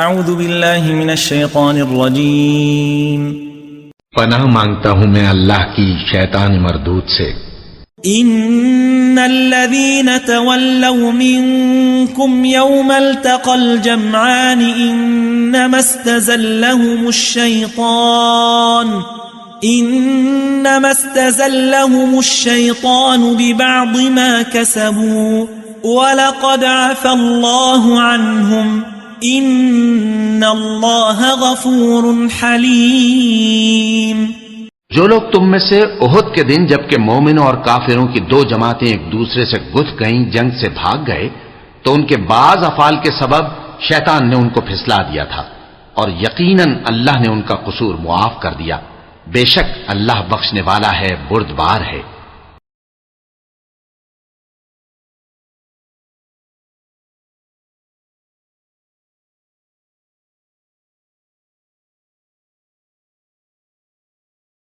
اعوذ باللہ من الشیطان الرجیم پناہ مانگتا ہوں میں اللہ کی شیطان مردود سے۔ ان الذین تولوا منکم یوم التقى الجمعان انما استزلهم الشیطان ببعض ما كسبوا ولقد عفى الله عنهم ان اللہ غفور حلیم۔ جو لوگ تم میں سے احد کے دن جبکہ مومنوں اور کافروں کی دو جماعتیں ایک دوسرے سے گتھ گئیں جنگ سے بھاگ گئے تو ان کے بعض افعال کے سبب شیطان نے ان کو پھسلا دیا تھا، اور یقیناً اللہ نے ان کا قصور معاف کر دیا، بے شک اللہ بخشنے والا ہے، بردبار ہے۔